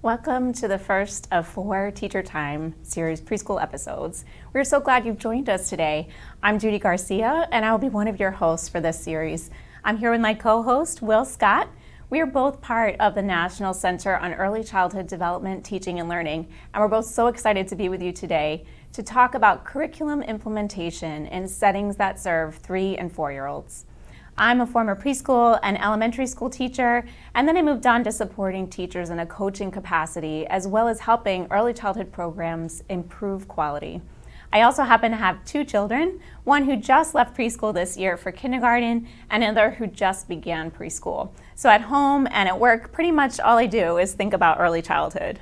Welcome to the first of 4 Teacher Time series preschool episodes. We're so glad you've joined us today. I'm Judy Garcia, and I will be one of your hosts for this series. I'm here with my co-host, Will Scott. We are both part of the National Center on Early Childhood Development, Teaching and Learning, and we're both so excited to be with you today to talk about curriculum implementation in settings that serve 3 and 4-year-olds. I'm a former preschool and elementary school teacher, and then I moved on to supporting teachers in a coaching capacity, as well as helping early childhood programs improve quality. I also happen to have 2 children, one who just left preschool this year for kindergarten, and another who just began preschool. So at home and at work, pretty much all I do is think about early childhood.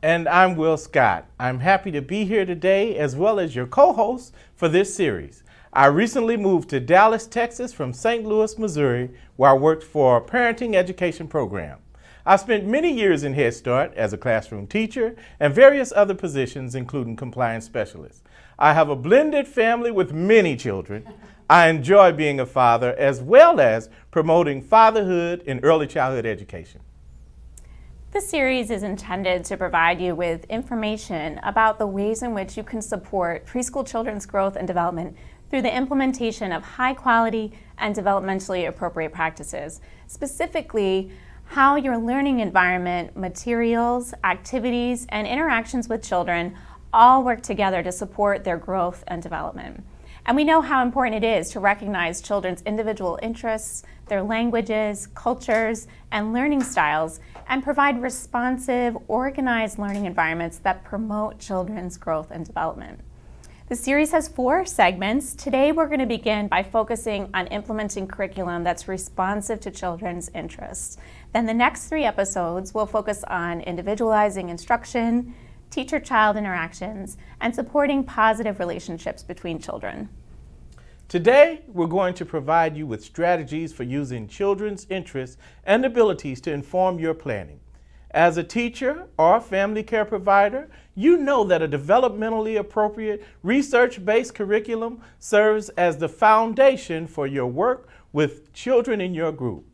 And I'm Will Scott. I'm happy to be here today, as well as your co-host for this series. I recently moved to Dallas, Texas from St. Louis, Missouri, where I worked for a parenting education program. I spent many years in Head Start as a classroom teacher and various other positions, including compliance specialist. I have a blended family with many children. I enjoy being a father, as well as promoting fatherhood in early childhood education. This series is intended to provide you with information about the ways in which you can support preschool children's growth and development through the implementation of high quality and developmentally appropriate practices, specifically how your learning environment, materials, activities, and interactions with children all work together to support their growth and development. And we know how important it is to recognize children's individual interests, their languages, cultures, and learning styles, and provide responsive, organized learning environments that promote children's growth and development. The series has 4 segments. Today we're going to begin by focusing on implementing curriculum that's responsive to children's interests. Then the next 3 episodes will focus on individualizing instruction, teacher-child interactions, and supporting positive relationships between children. Today, we're going to provide you with strategies for using children's interests and abilities to inform your planning. As a teacher or family care provider, you know that a developmentally appropriate, research-based curriculum serves as the foundation for your work with children in your group.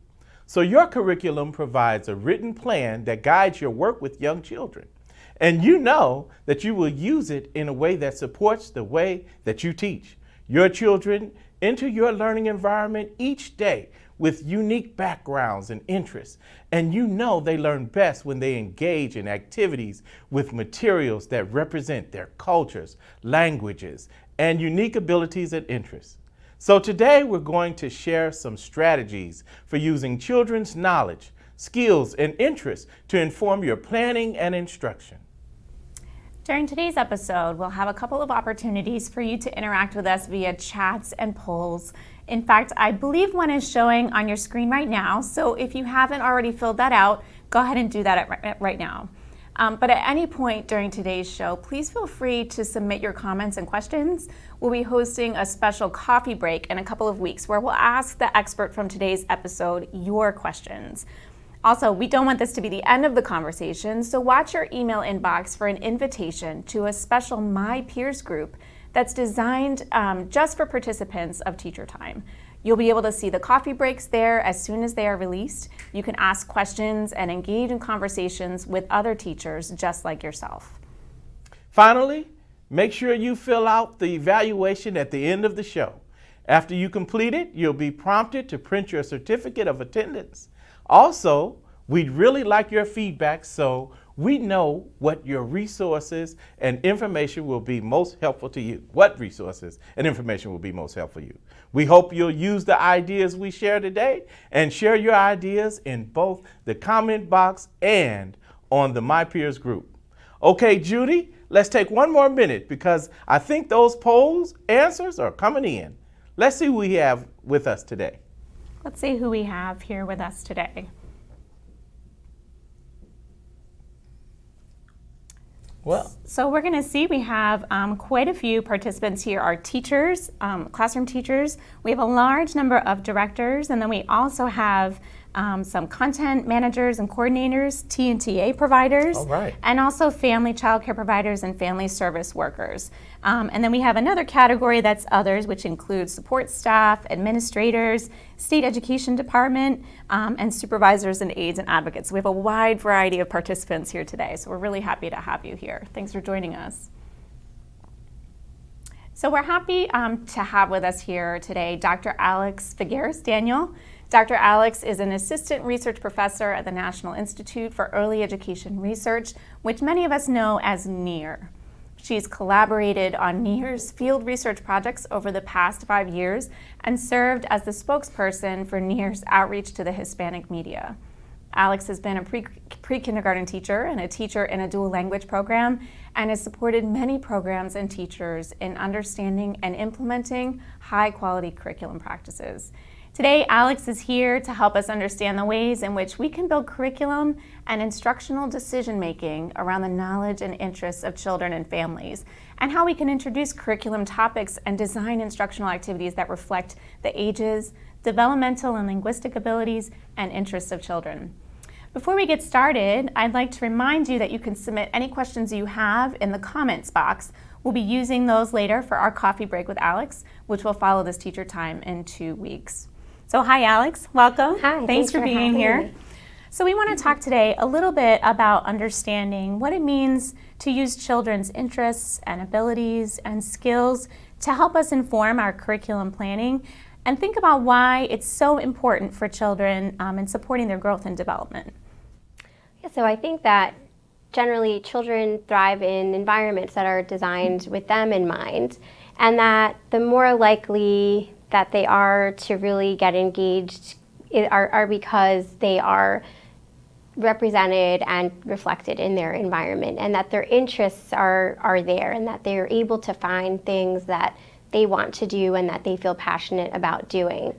So your curriculum provides a written plan that guides your work with young children. And you know that you will use it in a way that supports the way that you teach your children into your learning environment each day with unique backgrounds and interests. And you know they learn best when they engage in activities with materials that represent their cultures, languages, and unique abilities and interests. So today we're going to share some strategies for using children's knowledge, skills, and interests to inform your planning and instruction. During today's episode, we'll have a couple of opportunities for you to interact with us via chats and polls. In fact, I believe one is showing on your screen right now, so if you haven't already filled that out, go ahead and do that right now. But at any point during today's show, please feel free to submit your comments and questions. We'll be hosting a special coffee break in a couple of weeks where we'll ask the expert from today's episode your questions. Also, we don't want this to be the end of the conversation, so watch your email inbox for an invitation to a special My Peers group that's designed just for participants of Teacher Time. You'll be able to see the coffee breaks there as soon as they are released. You can ask questions and engage in conversations with other teachers just like yourself. Finally, make sure you fill out the evaluation at the end of the show. After you complete it, you'll be prompted to print your certificate of attendance. Also, we'd really like your feedback so we know what your resources and information will be most helpful to you. What resources and information will be most helpful to you. We hope you'll use the ideas we share today and share your ideas in both the comment box and on the My Peers group. Okay, Judy, let's take one more minute because I think those polls answers are coming in. Let's see who we have with us today. Let's see who we have here with us today. So we're going to see we have quite a few participants here. Our teachers, classroom teachers. We have a large number of directors, and then we also have some content managers and coordinators, T&TA providers, All right. and also family childcare providers and family service workers. And then we have another category that's others, which includes support staff, administrators, state education department, and supervisors and aides and advocates. So we have a wide variety of participants here today, so we're really happy to have you here. Thanks for joining us. So we're happy to have with us here today Dr. Alex Figueres-Daniel. Dr. Alex is an assistant research professor at the National Institute for Early Education Research, which many of us know as NEAR. She's collaborated on NEAR's field research projects over the past 5 years and served as the spokesperson for NEAR's outreach to the Hispanic media. Alex has been a pre-kindergarten teacher and a teacher in a dual language program and has supported many programs and teachers in understanding and implementing high-quality curriculum practices. Today, Alex is here to help us understand the ways in which we can build curriculum and instructional decision-making around the knowledge and interests of children and families, and how we can introduce curriculum topics and design instructional activities that reflect the ages, developmental and linguistic abilities, and interests of children. Before we get started, I'd like to remind you that you can submit any questions you have in the comments box. We'll be using those later for our coffee break with Alex, which will follow this teacher time in 2 weeks. So hi, Alex. Welcome. Hi. Thanks for being here. Me. So we want to talk today a little bit about understanding what it means to use children's interests and abilities and skills to help us inform our curriculum planning and think about why it's so important for children in supporting their growth and development. Yeah, so I think that generally children thrive in environments that are designed with them in mind, and that the more likely that they are to really get engaged are because they are represented and reflected in their environment, and that their interests are there, and that they are able to find things that they want to do and that they feel passionate about doing.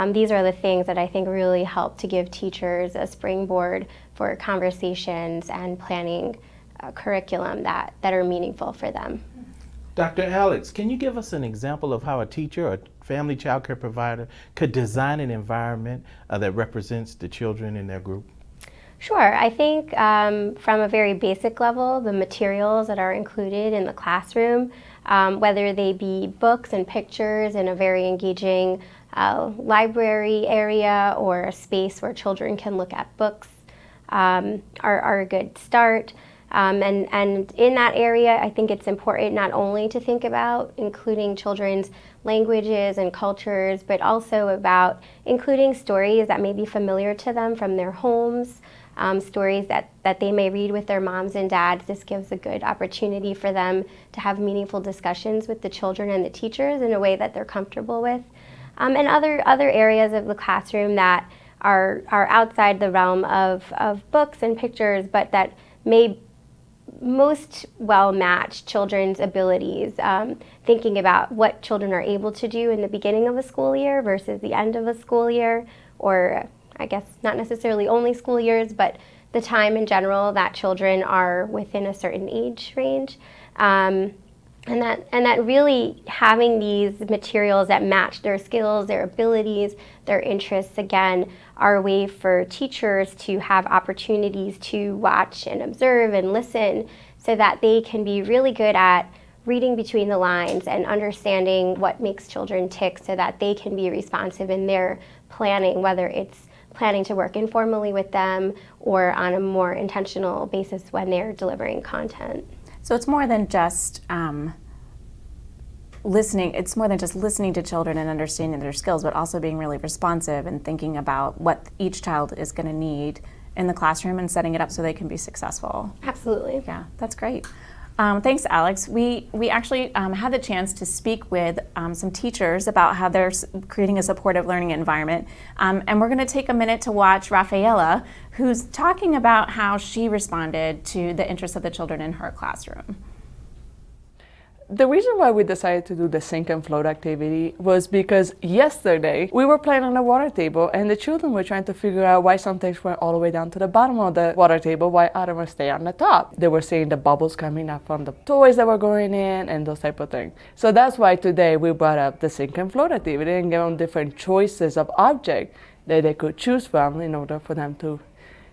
These are the things that I think really help to give teachers a springboard for conversations and planning curriculum that are meaningful for them. Dr. Alex, can you give us an example of how a teacher or family child care provider could design an environment that represents the children in their group? Sure. I think from a very basic level, the materials that are included in the classroom, whether they be books and pictures in a very engaging library area or a space where children can look at books, are a good start. And in that area, I think it's important not only to think about including children's languages and cultures, but also about including stories that may be familiar to them from their homes, stories that they may read with their moms and dads. This gives a good opportunity for them to have meaningful discussions with the children and the teachers in a way that they're comfortable with. And other areas of the classroom that are outside the realm of books and pictures, but that may most well match children's abilities, thinking about what children are able to do in the beginning of a school year versus the end of a school year, or I guess not necessarily only school years, but the time in general that children are within a certain age range. And that really having these materials that match their skills, their abilities, their interests, again, are a way for teachers to have opportunities to watch and observe and listen so that they can be really good at reading between the lines and understanding what makes children tick so that they can be responsive in their planning, whether it's planning to work informally with them or on a more intentional basis when they're delivering content. So it's more than just listening. It's more than just listening to children and understanding their skills, but also being really responsive and thinking about what each child is going to need in the classroom and setting it up so they can be successful. Absolutely. Yeah, that's great. Thanks, Alex. We actually had the chance to speak with some teachers about how they're creating a supportive learning environment. And we're going to take a minute to watch Rafaela, who's talking about how she responded to the interests of the children in her classroom. The reason why we decided to do the sink and float activity was because yesterday we were playing on a water table and the children were trying to figure out why some things went all the way down to the bottom of the water table, why others would stay on the top. They were seeing the bubbles coming up from the toys that were going in and those type of things. So that's why today we brought up the sink and float activity and gave them different choices of object. that they could choose from in order for them to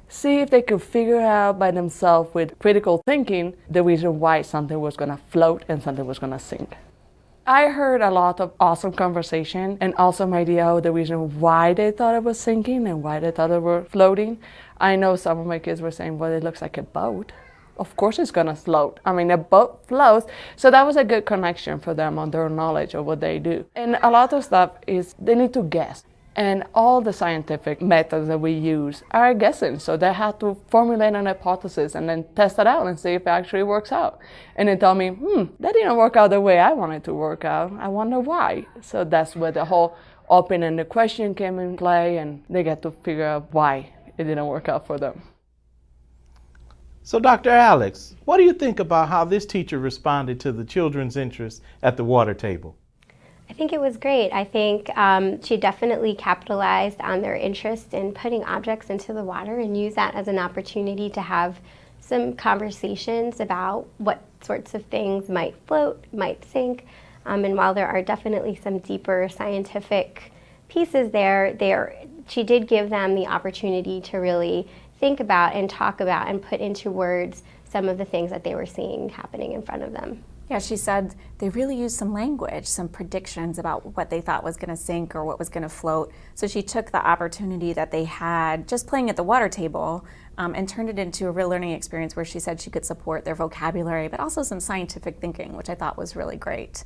see if they could figure out by themselves with critical thinking the reason why something was going to float and something was going to sink. I heard a lot of awesome conversation and awesome idea of the reason why they thought it was sinking and why they thought it were floating. I know some of my kids were saying, well, it looks like a boat. Of course it's going to float. I mean, a boat floats. So that was a good connection for them on their knowledge of what they do. And a lot of stuff is they need to guess. And all the scientific methods that we use are guessing. So they have to formulate an hypothesis and then test it out and see if it actually works out. And they tell me, that didn't work out the way I wanted to work out. I wonder why. So that's where the whole open-ended question came in play, and they get to figure out why it didn't work out for them. So Dr. Alex, what do you think about how this teacher responded to the children's interest at the water table? I think it was great. I think she definitely capitalized on their interest in putting objects into the water and used that as an opportunity to have some conversations about what sorts of things might float, might sink. And while there are definitely some deeper scientific pieces there, she did give them the opportunity to really think about and talk about and put into words some of the things that they were seeing happening in front of them. Yeah, she said they really used some language, some predictions about what they thought was going to sink or what was going to float. So she took the opportunity that they had just playing at the water table and turned it into a real learning experience where she said she could support their vocabulary, but also some scientific thinking, which I thought was really great.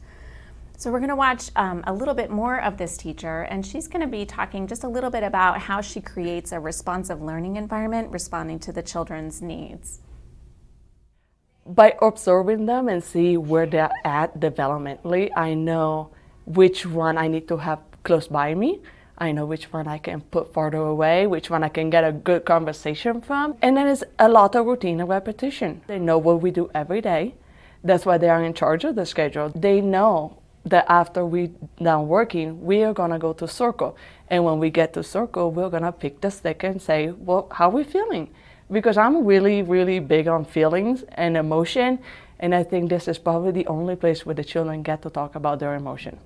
So we're going to watch a little bit more of this teacher, and she's going to be talking just a little bit about how she creates a responsive learning environment responding to the children's needs. By observing them and see where they're at developmentally, I know which one I need to have close by me. I know which one I can put farther away, which one I can get a good conversation from. And then it's a lot of routine and repetition. They know what we do every day. That's why they are in charge of the schedule. They know that after we're done working, we are gonna go to circle. And when we get to circle, we're gonna pick the stick and say, well, how are we feeling? Because I'm really, really big on feelings and emotion, and I think this is probably the only place where the children get to talk about their emotion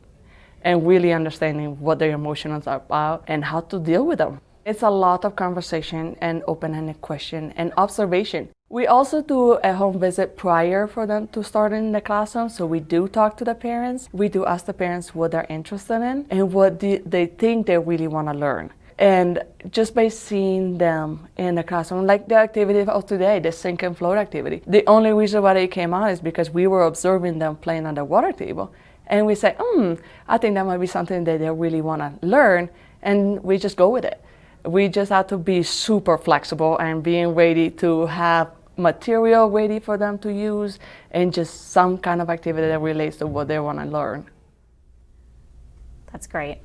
and really understanding what their emotions are about and how to deal with them. It's a lot of conversation and open-ended question and observation. We also do a home visit prior for them to start in the classroom, so we do talk to the parents. We do ask the parents what they're interested in and what they think they really want to learn. And just by seeing them in the classroom, like the activity of today, the sink and float activity, the only reason why they came out is because we were observing them playing on the water table. And we say, I think that might be something that they really want to learn, and we just go with it. We just have to be super flexible and being ready to have material ready for them to use and just some kind of activity that relates to what they want to learn. That's great.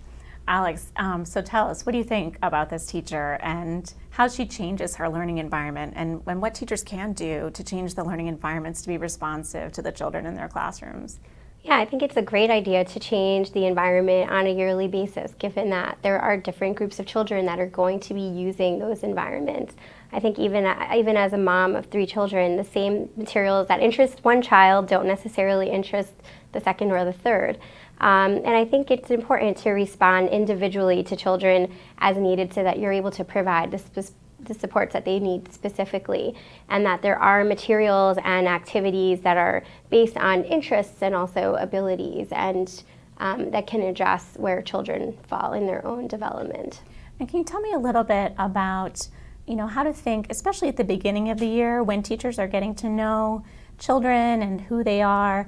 Alex, so tell us, what do you think about this teacher and how she changes her learning environment and what teachers can do to change the learning environments to be responsive to the children in their classrooms? Yeah, I think it's a great idea to change the environment on a yearly basis, given that there are different groups of children that are going to be using those environments. I think even as a mom of 3 children, the same materials that interest one child don't necessarily interest the second or the third. And I think it's important to respond individually to children as needed so that you're able to provide the supports that they need specifically, and that there are materials and activities that are based on interests and also abilities, and that can address where children fall in their own development. And can you tell me a little bit about how to think, especially at the beginning of the year when teachers are getting to know children and who they are,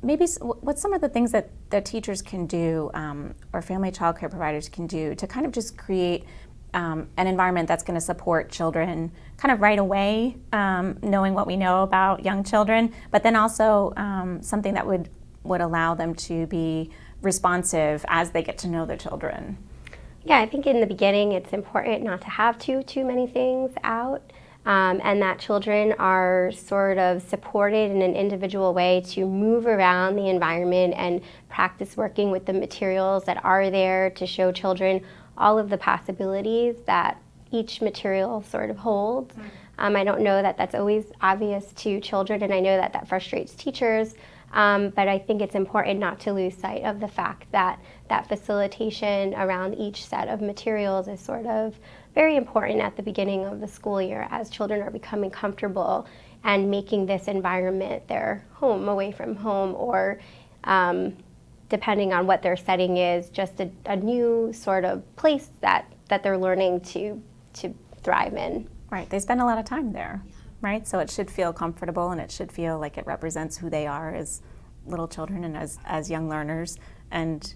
maybe what's some of the things that teachers can do or family child care providers can do to kind of just create an environment that's going to support children kind of right away, knowing what we know about young children, but then also something that would allow them to be responsive as they get to know their children? Yeah, I think in the beginning it's important not to have too many things out, and that children are sort of supported in an individual way to move around the environment and practice working with the materials that are there to show children all of the possibilities that each material sort of holds. I don't know that that's always obvious to children, and I know that frustrates teachers. But I think it's important not to lose sight of the fact that that facilitation around each set of materials is sort of very important at the beginning of the school year as children are becoming comfortable and making this environment their home away from home, or depending on what their setting is, just a new sort of place that they're learning to thrive in. Right, they spend a lot of time there, right? So it should feel comfortable, and it should feel like it represents who they are as little children and as young learners, and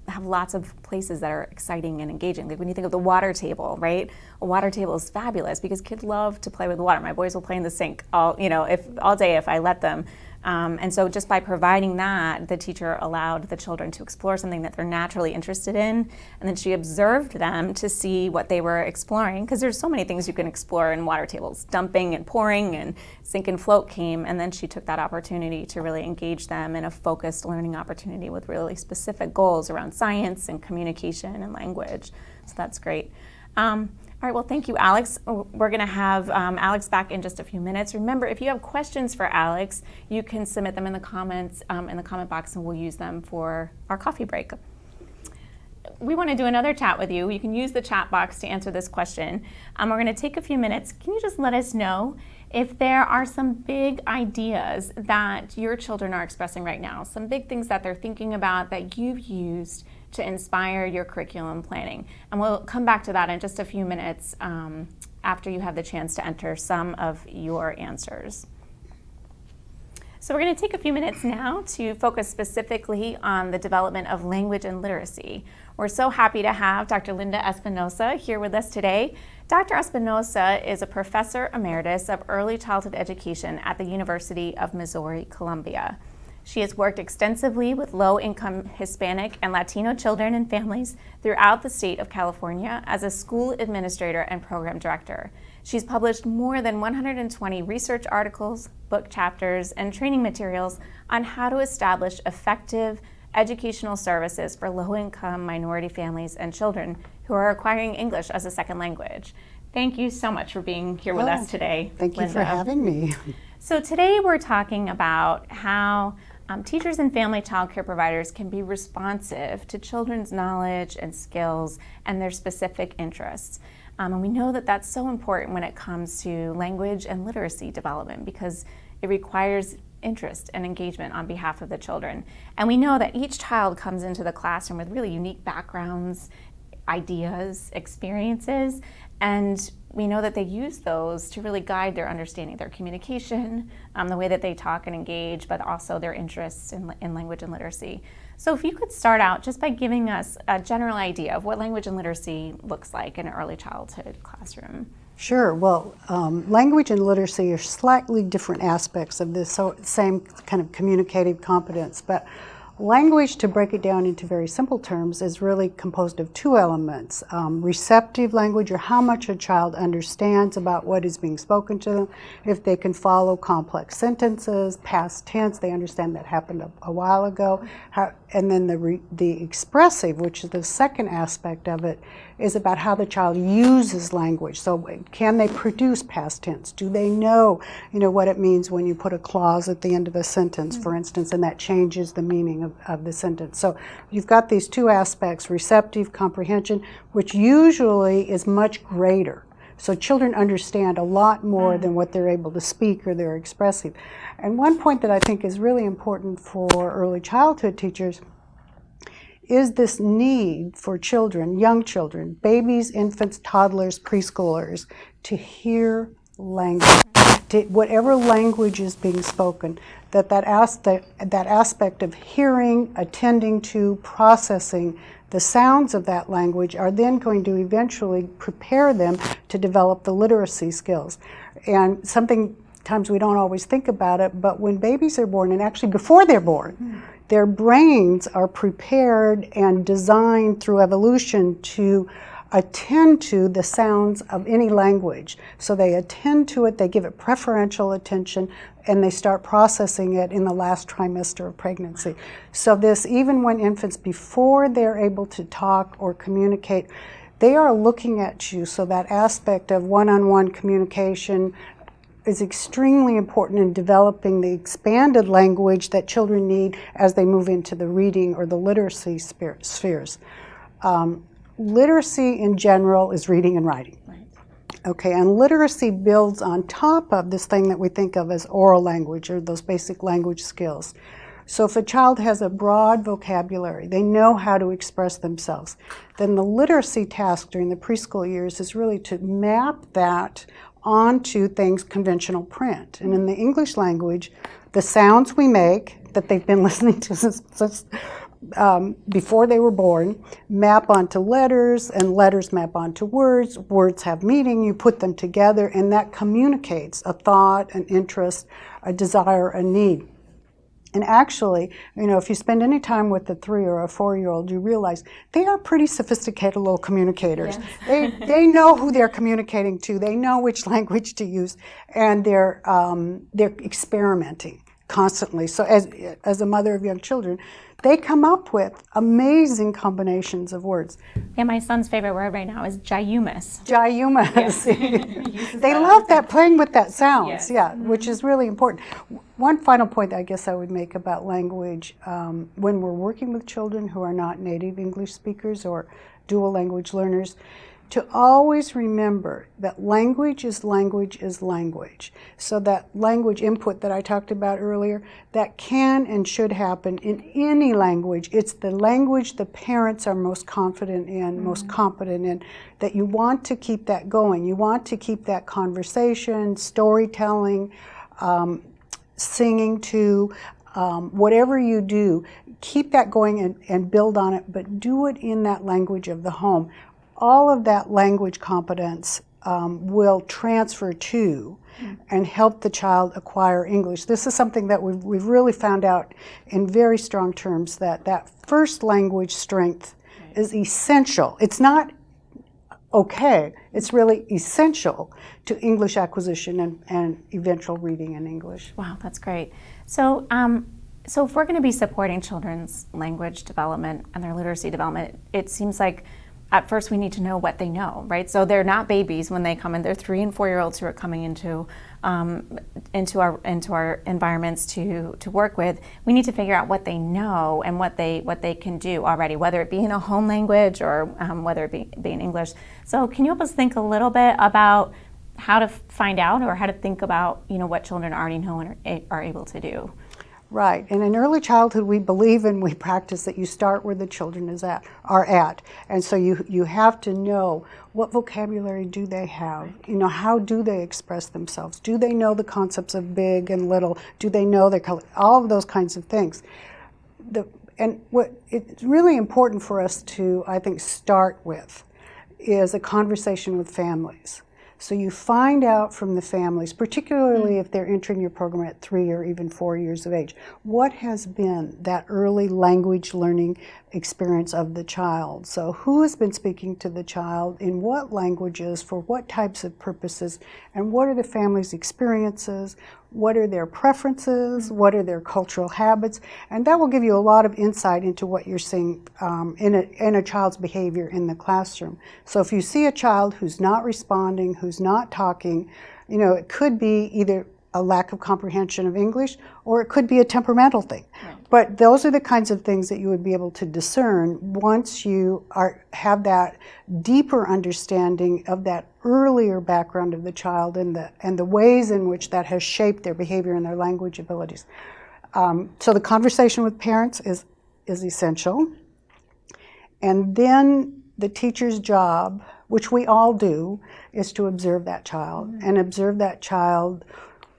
have lots of places that are exciting and engaging. Like when you think of the water table, right? A water table is fabulous because kids love to play with water. My boys will play in the sink all day if I let them. And so just by providing that, the teacher allowed the children to explore something that they're naturally interested in, and then she observed them to see what they were exploring, because there's so many things you can explore in water tables. Dumping and pouring and sink and float came, and then she took that opportunity to really engage them in a focused learning opportunity with really specific goals around science and communication and language. So that's great. All right, well, thank you, Alex. We're going to have Alex back in just a few minutes. Remember, if you have questions for Alex, you can submit them in the comments, in the comment box, and we'll use them for our coffee break. We want to do another chat with you. You can use the chat box to answer this question. We're going to take a few minutes. Can you just let us know if there are some big ideas that your children are expressing right now, some big things that they're thinking about that you've used to inspire your curriculum planning? And we'll come back to that in just a few minutes after you have the chance to enter some of your answers. So we're going to take a few minutes now to focus specifically on the development of language and literacy. We're so happy to have Dr. Linda Espinosa here with us today. Dr. Espinosa is a professor emeritus of early childhood education at the University of Missouri-Columbia. She has worked extensively with low-income Hispanic and Latino children and families throughout the state of California as a school administrator and program director. She's published more than 120 research articles, book chapters, and training materials on how to establish effective educational services for low-income minority families and children who are acquiring English as a second language. Thank you so much for being here with us today, Thank you Linda. for having me. So today we're talking about how teachers and family child care providers can be responsive to children's knowledge and skills and their specific interests. And we know that that's so important when it comes to language and literacy development, because it requires interest and engagement on behalf of the children. And we know that each child comes into the classroom with really unique backgrounds, ideas, experiences, and we know that they use those to really guide their understanding, their communication, the way that they talk and engage, but also their interests in language and literacy. So if you could start out just by giving us a general idea of what language and literacy looks like in an early childhood classroom. Sure. Well, language and literacy are slightly different aspects of this same kind of communicative competence, but language, to break it down into very simple terms, is really composed of two elements. Receptive language, or how much a child understands about what is being spoken to them. If they can follow complex sentences, past tense, they understand that happened a while ago. And then the expressive, which is the second aspect of it, is about how the child uses language. So can they produce past tense? Do they know, what it means when you put a clause at the end of a sentence, for instance, and that changes the meaning of the sentence. So you've got these two aspects, receptive comprehension, which usually is much greater. So children understand a lot more than what they're able to speak or they're expressive. And one point that I think is really important for early childhood teachers is this need for children, young children, babies, infants, toddlers, preschoolers, to hear language, to whatever language is being spoken, that aspect of hearing, attending to, processing the sounds of that language are then going to eventually prepare them to develop the literacy skills. And sometimes we don't always think about it, but when babies are born, and actually before they're born, their brains are prepared and designed through evolution to attend to the sounds of any language. So they attend to it, they give it preferential attention, and they start processing it in the last trimester of pregnancy. So this, even when infants, before they're able to talk or communicate, they are looking at you. So that aspect of one-on-one communication, is extremely important in developing the expanded language that children need as they move into the reading or the literacy spheres. Literacy in general is reading and writing. Okay, and literacy builds on top of this thing that we think of as oral language, or those basic language skills. So if a child has a broad vocabulary, they know how to express themselves, then the literacy task during the preschool years is really to map that onto things conventional print. And in the English language, the sounds we make that they've been listening to since before they were born map onto letters, and letters map onto words. Words have meaning, you put them together, and that communicates a thought, an interest, a desire, a need. And actually, if you spend any time with a 3 or a 4-year-old, you realize they are pretty sophisticated little communicators. Yes. They know who they're communicating to, they know which language to use, and they're experimenting constantly. So as a mother of young children, they come up with amazing combinations of words. Yeah, my son's favorite word right now is Jayumas. Jayumas. They love that, playing with that sounds, yes. Yeah, which is really important. One final point I guess I would make about language, when we're working with children who are not native English speakers or dual language learners, to always remember that language is language is language. So that language input that I talked about earlier, that can and should happen in any language. It's the language the parents are most confident in, most competent in, that you want to keep that going. You want to keep that conversation, storytelling, singing to, whatever you do, keep that going and build on it, but do it in that language of the home. All of that language competence will transfer to and help the child acquire English. This is something that we've really found out in very strong terms, that first language strength is essential. It's not okay, it's really essential to English acquisition and eventual reading in English. Wow, that's great. So if we're going to be supporting children's language development and their literacy development, it seems like at first we need to know what they know, right? So they're not babies when they come in. They're 3 and 4-year-olds who are coming into our environments to work with. We need to figure out what they know and what they can do already, whether it be in a home language or whether it be in English. So can you help us think a little bit about how to find out, or how to think about what children already know and are able to do? Right, and in early childhood we believe and we practice that you start where the children are at. And so you have to know what vocabulary do they have, how do they express themselves, do they know the concepts of big and little, do they know their color, all of those kinds of things. And what it's really important for us to, I think, start with is a conversation with families. So you find out from the families, particularly if they're entering your program at 3 or even 4 years of age, what has been that early language learning experience of the child. So who has been speaking to the child, in what languages, for what types of purposes, and what are the family's experiences, what are their preferences, what are their cultural habits, and that will give you a lot of insight into what you're seeing in a child's behavior in the classroom. So if you see a child who's not responding, who's not talking, it could be either a lack of comprehension of English, or it could be a temperamental thing. Right. But those are the kinds of things that you would be able to discern once you have that deeper understanding of that earlier background of the child and the ways in which that has shaped their behavior and their language abilities. So the conversation with parents is essential. And then the teacher's job, which we all do, is to observe that child, and observe that child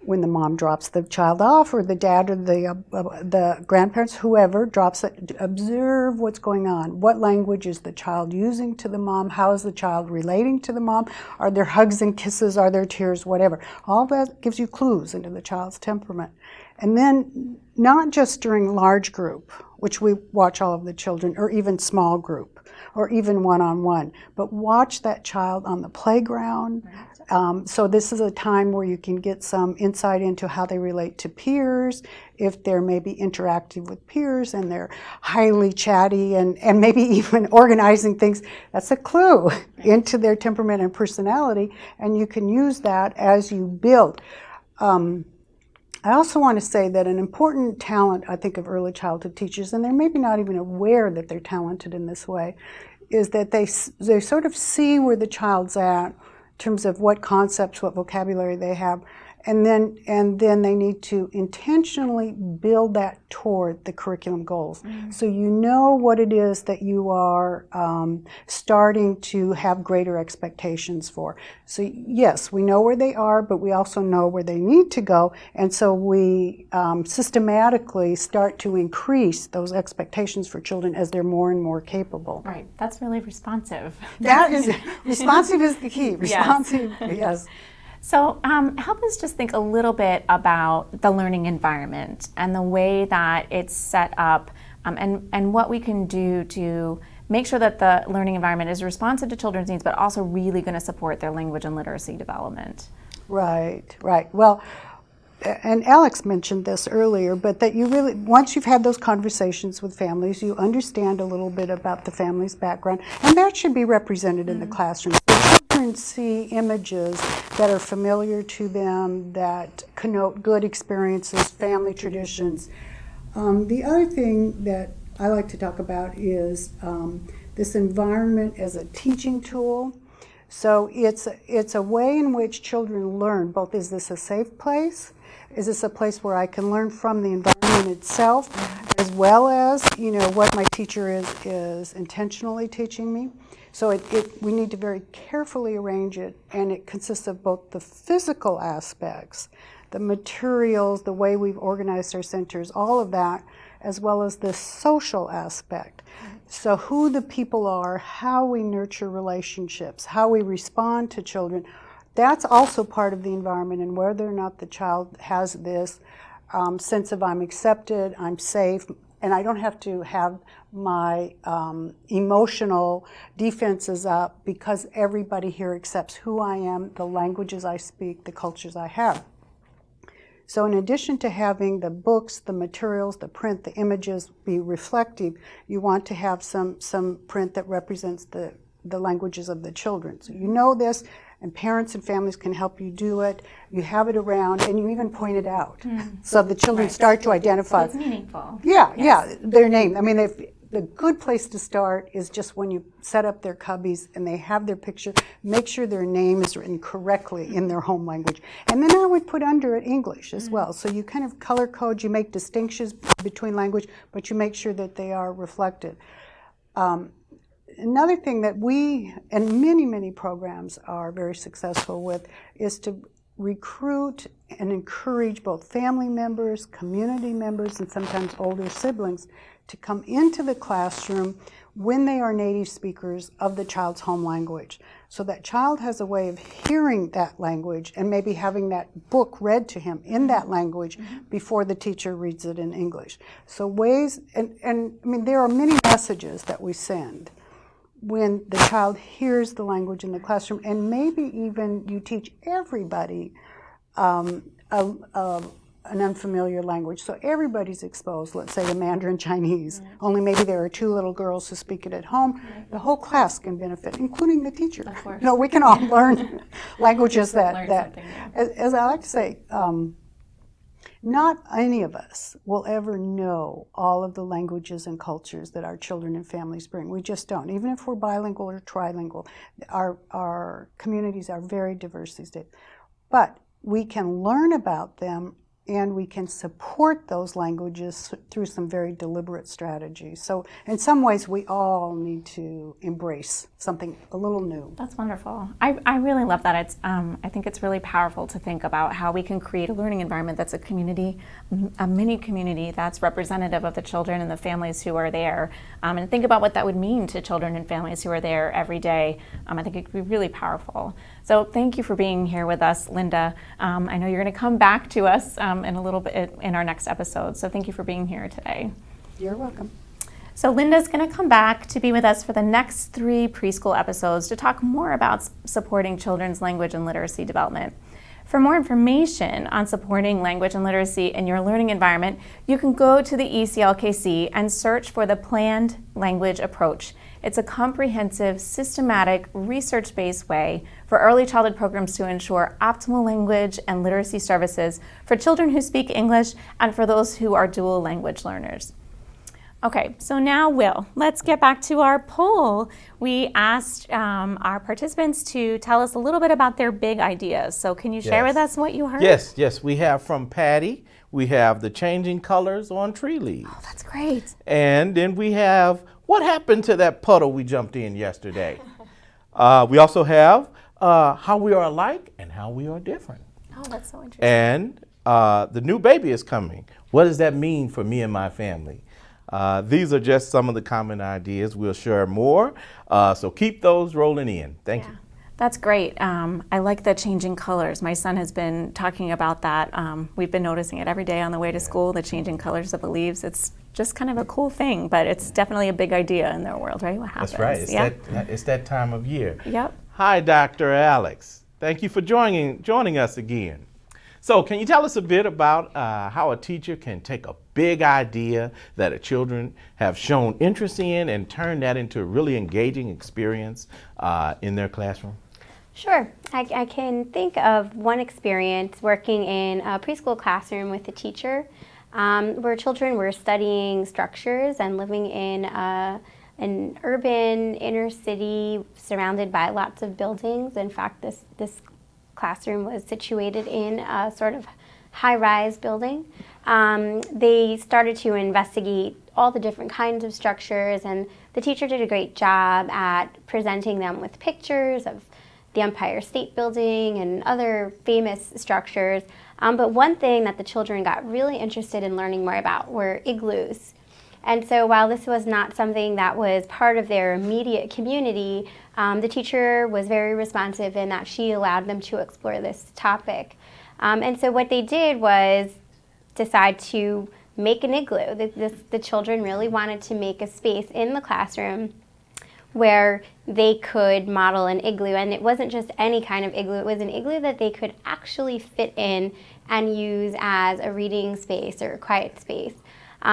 when the mom drops the child off, or the dad or the grandparents, whoever drops it. Observe what's going on. What language is the child using to the mom? How is the child relating to the mom? Are there hugs and kisses? Are there tears? Whatever. All that gives you clues into the child's temperament. And then not just during large group, which we watch all of the children, or even small group, or even one-on-one, but watch that child on the playground. So this is a time where you can get some insight into how they relate to peers, if they're maybe interactive with peers and they're highly chatty and maybe even organizing things. That's a clue into their temperament and personality, and you can use that as you build. I also want to say that an important talent, I think, of early childhood teachers, and they're maybe not even aware that they're talented in this way, is that they sort of see where the child's at in terms of what concepts, what vocabulary they have, and then they need to intentionally build that toward the curriculum goals. So you know what it is that you are starting to have greater expectations for. So yes, we know where they are, but we also know where they need to go, and so we systematically start to increase those expectations for children as they're more and more capable. Right. That's really responsive. That is, responsive is the key. Responsive, yes. So help us just think a little bit about the learning environment and the way that it's set up, and what we can do to make sure that the learning environment is responsive to children's needs, but also really going to support their language and literacy development. Right, right. Well, and Alex mentioned this earlier, but that you really, once you've had those conversations with families, you understand a little bit about the family's background, and that should be represented in the classroom. Children see images that are familiar to them, that connote good experiences, family traditions. The other thing that I like to talk about is this environment as a teaching tool. So it's a way in which children learn, both is this a safe place? Is this a place where I can learn from the environment itself, as well as, you know, what my teacher is intentionally teaching me? So we need to very carefully arrange it, and it consists of both the physical aspects, the materials, the way we've organized our centers, all of that, as well as the social aspect. So who the people are, how we nurture relationships, how we respond to children, that's also part of the environment, and whether or not the child has this sense of I'm accepted, I'm safe, and I don't have to have my emotional defenses up because everybody here accepts who I am, the languages I speak, the cultures I have. So in addition to having the books, the materials, the print, the images be reflective, you want to have some print that represents the languages of the children. So you know this, and parents and families can help you do it. You have it around, and you even point it out. So the children start to identify. So it's meaningful. Yeah, their name. I mean, the good place to start is just when you set up their cubbies and they have their picture, make sure their name is written correctly in their home language. And then I would put under it English as well. So you kind of color code, you make distinctions between language, but you make sure that they are reflected. Another thing that we, and many programs are very successful with, is to recruit and encourage both family members, community members, and sometimes older siblings to come into the classroom when they are native speakers of the child's home language. So that child has a way of hearing that language and maybe having that book read to him in that language before the teacher reads it in English. So ways, and I mean, there are many messages that we send when the child hears the language in the classroom, and maybe even you teach everybody an unfamiliar language. So everybody's exposed, let's say, to Mandarin Chinese, only maybe there are 2 little girls who speak it at home. The whole class can benefit, including the teacher. Of course. You know, we can all learn languages Learn that something as I like to say, not any of us will ever know all of the languages and cultures that our children and families bring. We just don't. Even if we're bilingual or trilingual, our communities are very diverse these days. But we can learn about them, and we can support those languages through some very deliberate strategies. So in some ways, we all need to embrace something a little new. That's wonderful. I really love that. It's I think it's really powerful to think about how we can create a learning environment that's a community, a mini community that's representative of the children and the families who are there, and think about what that would mean to children and families who are there every day. I think it could be really powerful. So thank you for being here with us, Linda. I know you're going to come back to us in a little bit in our next episode. So thank you for being here today. You're welcome. So Linda's going to come back to be with us for the next 3 preschool episodes to talk more about supporting children's language and literacy development. For more information on supporting language and literacy in your learning environment, you can go to the ECLKC and search for the Planned Language Approach. It's a comprehensive, systematic, research-based way for early childhood programs to ensure optimal language and literacy services for children who speak English and for those who are dual language learners. Okay, so now, Will, let's get back to our poll. We asked our participants to tell us a little bit about their big ideas. So can you share with us what you heard? Yes. We have from Patty, we have the changing colors on tree leaves. Oh, that's great. And then we have what happened to that puddle we jumped in yesterday. We also have how we are alike and how we are different. Oh, that's so interesting. And the new baby is coming. What does that mean for me and my family? These are just some of the common ideas. We'll share more, so keep those rolling in. Thank you. That's great. I like the changing colors. My son has been talking about that. We've been noticing it every day on the way to school, the changing colors of the leaves. It's just kind of a cool thing, but it's definitely a big idea in their world, right? What happens? That's right. It's that time of year. Yep. Hi, Dr. Alex. Thank you for joining us again. So can you tell us a bit about how a teacher can take a big idea that the children have shown interest in and turn that into a really engaging experience in their classroom? Sure. I can think of one experience working in a preschool classroom with a teacher where children were studying structures and living in an urban inner city surrounded by lots of buildings. In fact, this classroom was situated in a sort of high-rise building. They started to investigate all the different kinds of structures, and the teacher did a great job at presenting them with pictures of the Empire State Building and other famous structures. But one thing that the children got really interested in learning more about were igloos. And so while this was not something that was part of their immediate community, the teacher was very responsive in that she allowed them to explore this topic. And so what they did was decide to make an igloo. The children really wanted to make a space in the classroom where they could model an igloo. And it wasn't just any kind of igloo, it was an igloo that they could actually fit in and use as a reading space or a quiet space.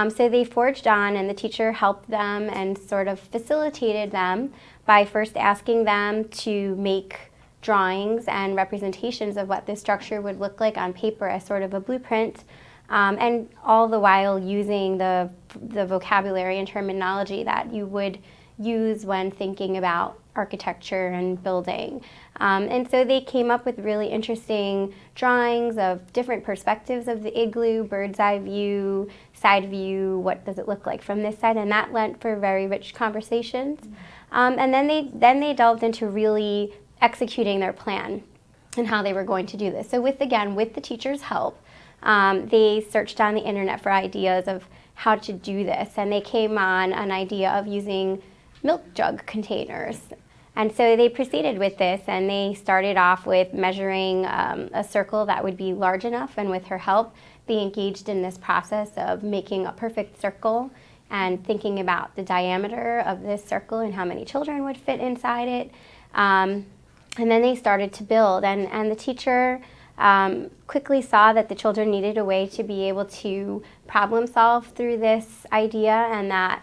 So they forged on, and the teacher helped them and sort of facilitated them by first asking them to make drawings and representations of what this structure would look like on paper as sort of a blueprint, and all the while using the vocabulary and terminology that you would use when thinking about architecture and building. And so they came up with really interesting drawings of different perspectives of the igloo, bird's eye view, side view, what does it look like from this side, and that lent for very rich conversations. And then they delved into really executing their plan and how they were going to do this. So with the teacher's help, they searched on the internet for ideas of how to do this, and they came on an idea of using milk jug containers. And so they proceeded with this, and they started off with measuring a circle that would be large enough, and with her help, they engaged in this process of making a perfect circle and thinking about the diameter of this circle and how many children would fit inside it. And then they started to build, and the teacher quickly saw that the children needed a way to be able to problem solve through this idea, and that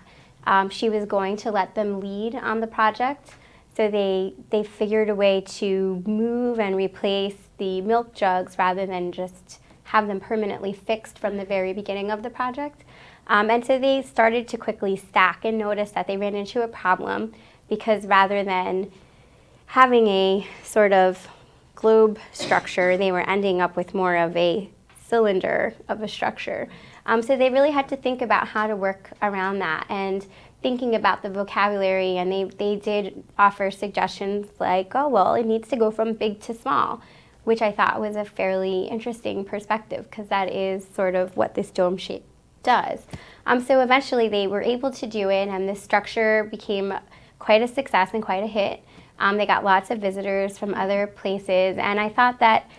she was going to let them lead on the project. So they figured a way to move and replace the milk jugs rather than just have them permanently fixed from the very beginning of the project. And so they started to quickly stack and notice that they ran into a problem, because rather than having a sort of globe structure, they were ending up with more of a cylinder of a structure. So they really had to think about how to work around that, and thinking about the vocabulary, and they did offer suggestions like, oh, well, it needs to go from big to small, which I thought was a fairly interesting perspective, because that is sort of what this dome shape does. So eventually they were able to do it, and this structure became quite a success and quite a hit. They got lots of visitors from other places, and I thought that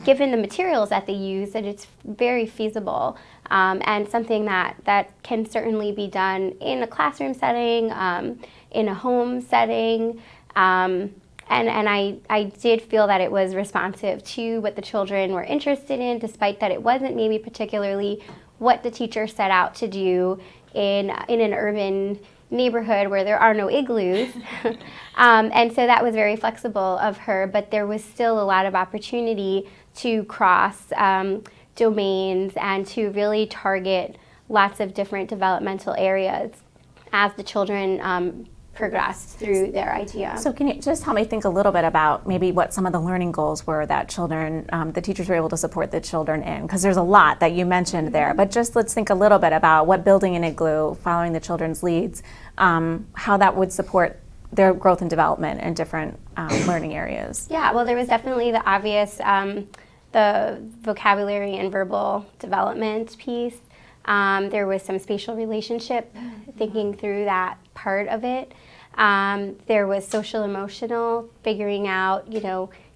given the materials that they use, that it's very feasible and something that can certainly be done in a classroom setting, in a home setting, and I did feel that it was responsive to what the children were interested in, despite that it wasn't maybe particularly what the teacher set out to do in an urban neighborhood where there are no igloos. And so that was very flexible of her, but there was still a lot of opportunity to cross domains and to really target lots of different developmental areas as the children progressed through their idea. So can you just help me think a little bit about maybe what some of the learning goals were that children, the teachers were able to support the children in? Because there's a lot that you mentioned there, but just let's think a little bit about what building an igloo, following the children's leads, how that would support their growth and development in different learning areas. Yeah, well, there was definitely the obvious, the vocabulary and verbal development piece. There was some spatial relationship, thinking through that part of it. There was social emotional, figuring out,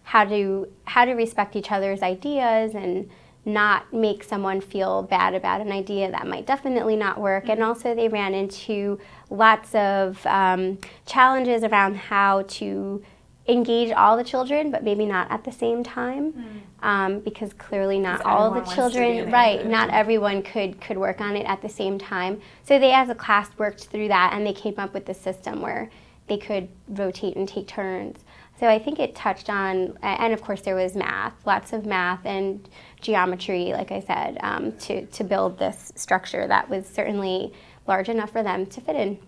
how to respect each other's ideas and not make someone feel bad about an idea that might definitely not work. And also they ran into lots of challenges around how to engage all the children, but maybe not at the same time, because clearly not all the children, right, not everyone could work on it at the same time. So they as a class worked through that, and they came up with the system where they could rotate and take turns. So I think it touched on, and of course there was math, lots of math and geometry, like I said, to build this structure that was certainly large enough for them to fit in.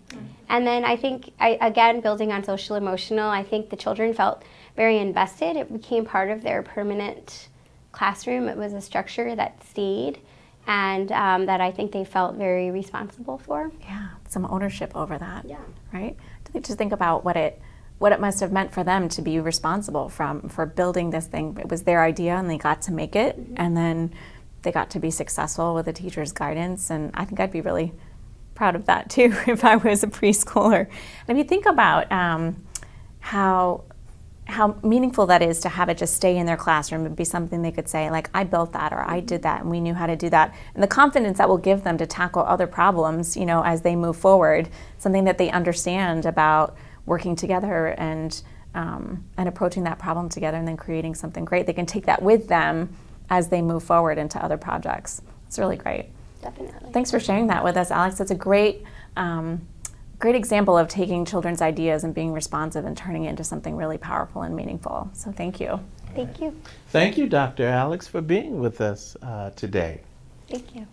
And then I think, again, building on social emotional, I think the children felt very invested. It became part of their permanent classroom. It was a structure that stayed and that I think they felt very responsible for. Yeah, some ownership over that, Yeah. right? Just think about what it must have meant for them to be responsible for building this thing. It was their idea and they got to make it, and then they got to be successful with the teacher's guidance, and I think I'd be really proud of that too if I was a preschooler. And if you think about how meaningful that is to have it just stay in their classroom and be something they could say like, I built that, or I did that and we knew how to do that, and the confidence that will give them to tackle other problems, as they move forward, something that they understand about working together and approaching that problem together and then creating something great. They can take that with them as they move forward into other projects. It's really great. Definitely. Thanks for sharing that with us, Alex. That's a great example of taking children's ideas and being responsive and turning it into something really powerful and meaningful. So thank you. Thank you. Thank you, Dr. Alex, for being with us today. Thank you.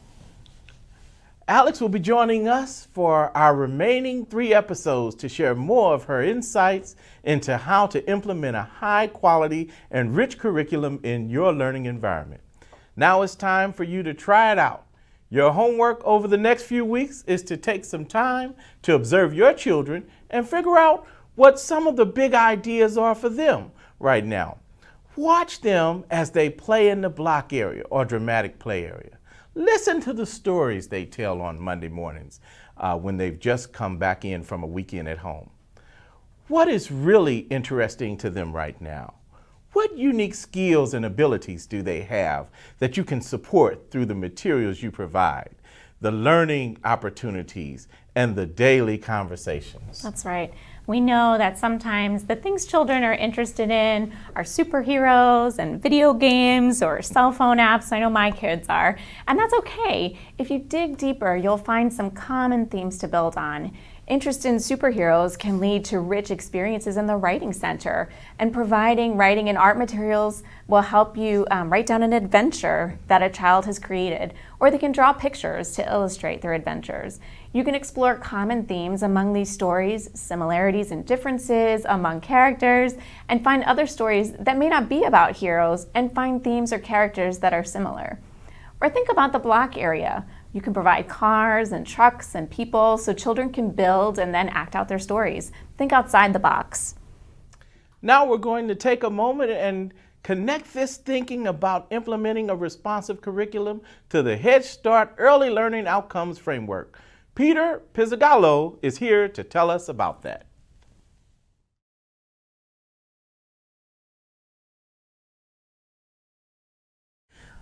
Alex will be joining us for our remaining 3 episodes to share more of her insights into how to implement a high quality and rich curriculum in your learning environment. Now it's time for you to try it out. Your homework over the next few weeks is to take some time to observe your children and figure out what some of the big ideas are for them right now. Watch them as they play in the block area or dramatic play area. Listen to the stories they tell on Monday mornings when they've just come back in from a weekend at home. What is really interesting to them right now? What unique skills and abilities do they have that you can support through the materials you provide, the learning opportunities, and the daily conversations? That's right. We know that sometimes the things children are interested in are superheroes and video games or cell phone apps. I know my kids are. And that's okay. If you dig deeper, you'll find some common themes to build on. Interest in superheroes can lead to rich experiences in the Writing Center, and providing writing and art materials will help you write down an adventure that a child has created, or they can draw pictures to illustrate their adventures. You can explore common themes among these stories, similarities and differences among characters, and find other stories that may not be about heroes and find themes or characters that are similar. Or think about the block area. You can provide cars and trucks and people so children can build and then act out their stories. Think outside the box. Now we're going to take a moment and connect this thinking about implementing a responsive curriculum to the Head Start Early Learning Outcomes Framework. Peter Pizzagallo is here to tell us about that.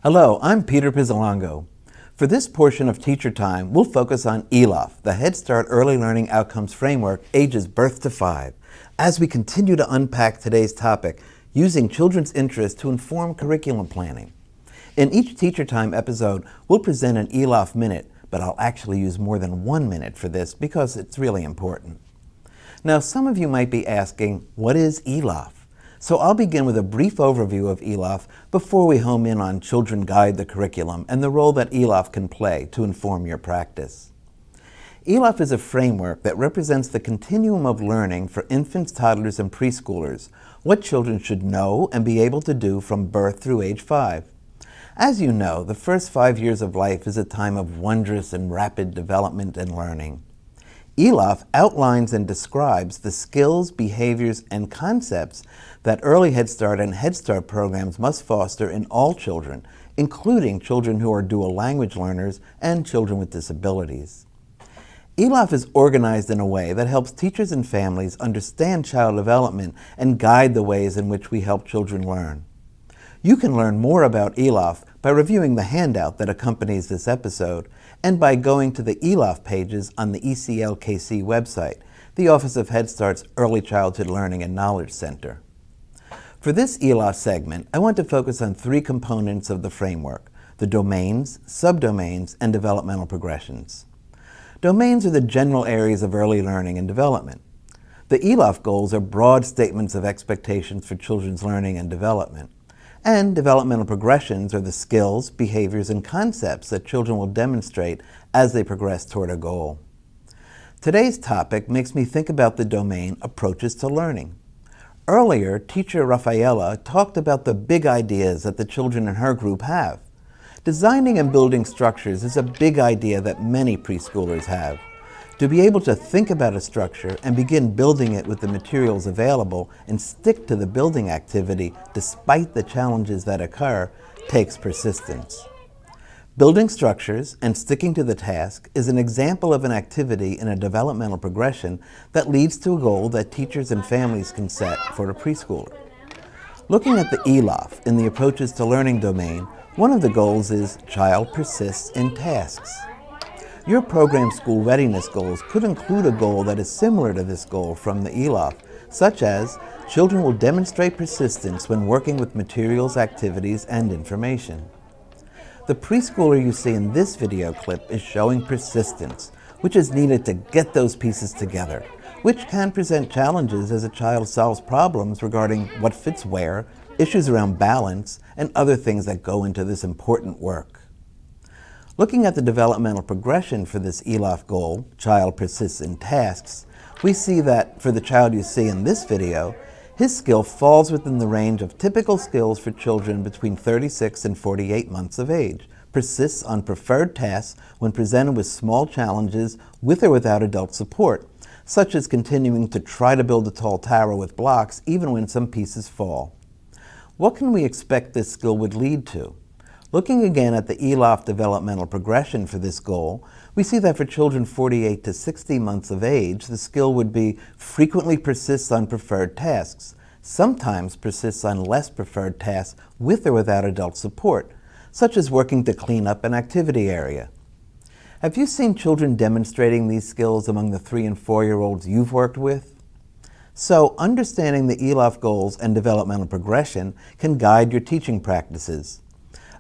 Hello, I'm Peter Pizzalongo. For this portion of Teacher Time, we'll focus on ELAF, the Head Start Early Learning Outcomes Framework, ages birth to 5, as we continue to unpack today's topic, using children's interests to inform curriculum planning. In each Teacher Time episode, we'll present an ELAF Minute but I'll actually use more than 1 minute for this because it's really important. Now, some of you might be asking, what is ELOF? So I'll begin with a brief overview of ELOF before we home in on Children Guide the Curriculum and the role that ELOF can play to inform your practice. ELOF is a framework that represents the continuum of learning for infants, toddlers, and preschoolers, what children should know and be able to do from birth through age 5. As you know, the first 5 years of life is a time of wondrous and rapid development and learning. ELOF outlines and describes the skills, behaviors, and concepts that early Head Start and Head Start programs must foster in all children, including children who are dual language learners and children with disabilities. ELOF is organized in a way that helps teachers and families understand child development and guide the ways in which we help children learn. You can learn more about ELOF by reviewing the handout that accompanies this episode and by going to the ELOF pages on the ECLKC website, the Office of Head Start's Early Childhood Learning and Knowledge Center. For this ELOF segment, I want to focus on 3 components of the framework: the domains, subdomains, and developmental progressions. Domains are the general areas of early learning and development. The ELOF goals are broad statements of expectations for children's learning and development. And developmental progressions are the skills, behaviors, and concepts that children will demonstrate as they progress toward a goal. Today's topic makes me think about the domain approaches to learning. Earlier, teacher Rafaela talked about the big ideas that the children in her group have. Designing and building structures is a big idea that many preschoolers have. To be able to think about a structure and begin building it with the materials available and stick to the building activity despite the challenges that occur takes persistence. Building structures and sticking to the task is an example of an activity in a developmental progression that leads to a goal that teachers and families can set for a preschooler. Looking at the ELOF in the Approaches to Learning domain, one of the goals is Child Persists in Tasks. Your program school readiness goals could include a goal that is similar to this goal from the ELOF, such as children will demonstrate persistence when working with materials, activities, and information. The preschooler you see in this video clip is showing persistence, which is needed to get those pieces together, which can present challenges as a child solves problems regarding what fits where, issues around balance, and other things that go into this important work. Looking at the developmental progression for this ELOF goal, Child Persists in Tasks, we see that for the child you see in this video, his skill falls within the range of typical skills for children between 36 and 48 months of age, persists on preferred tasks when presented with small challenges with or without adult support, such as continuing to try to build a tall tower with blocks even when some pieces fall. What can we expect this skill would lead to? Looking again at the ELOF developmental progression for this goal, we see that for children 48 to 60 months of age, the skill would be frequently persists on preferred tasks, sometimes persists on less preferred tasks with or without adult support, such as working to clean up an activity area. Have you seen children demonstrating these skills among the 3 and 4-year-olds you've worked with? So, understanding the ELOF goals and developmental progression can guide your teaching practices.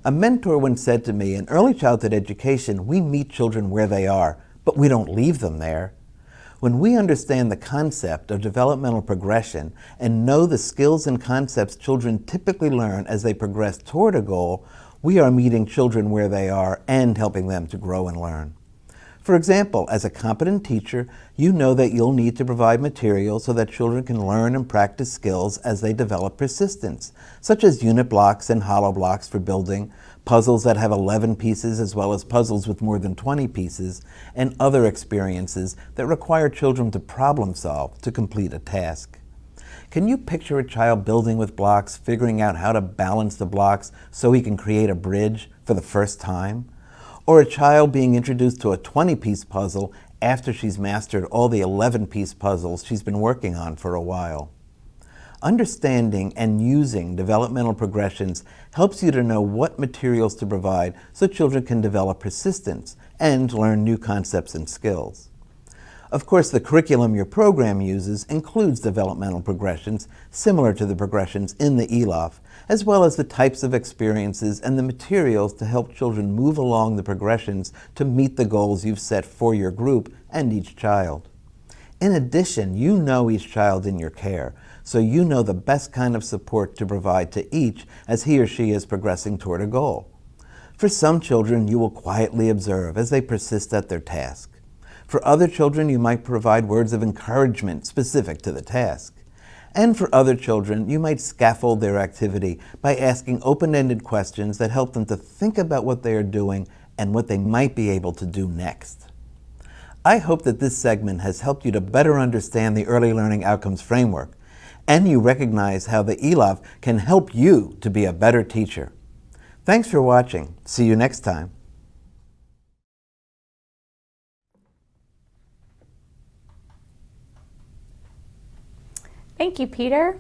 A mentor once said to me, in early childhood education, we meet children where they are, but we don't leave them there. When we understand the concept of developmental progression and know the skills and concepts children typically learn as they progress toward a goal, we are meeting children where they are and helping them to grow and learn. For example, as a competent teacher, you know that you'll need to provide materials so that children can learn and practice skills as they develop persistence, such as unit blocks and hollow blocks for building, puzzles that have 11 pieces as well as puzzles with more than 20 pieces, and other experiences that require children to problem solve to complete a task. Can you picture a child building with blocks, figuring out how to balance the blocks so he can create a bridge for the first time? Or a child being introduced to a 20-piece puzzle after she's mastered all the 11-piece puzzles she's been working on for a while. Understanding and using developmental progressions helps you to know what materials to provide so children can develop persistence and learn new concepts and skills. Of course, the curriculum your program uses includes developmental progressions similar to the progressions in the ELOF, as well as the types of experiences and the materials to help children move along the progressions to meet the goals you've set for your group and each child. In addition, you know each child in your care, so you know the best kind of support to provide to each as he or she is progressing toward a goal. For some children, you will quietly observe as they persist at their task. For other children, you might provide words of encouragement specific to the task. And for other children, you might scaffold their activity by asking open-ended questions that help them to think about what they are doing and what they might be able to do next. I hope that this segment has helped you to better understand the Early Learning Outcomes Framework, and you recognize how the ELOF can help you to be a better teacher. Thanks for watching. See you next time. Thank you, Peter.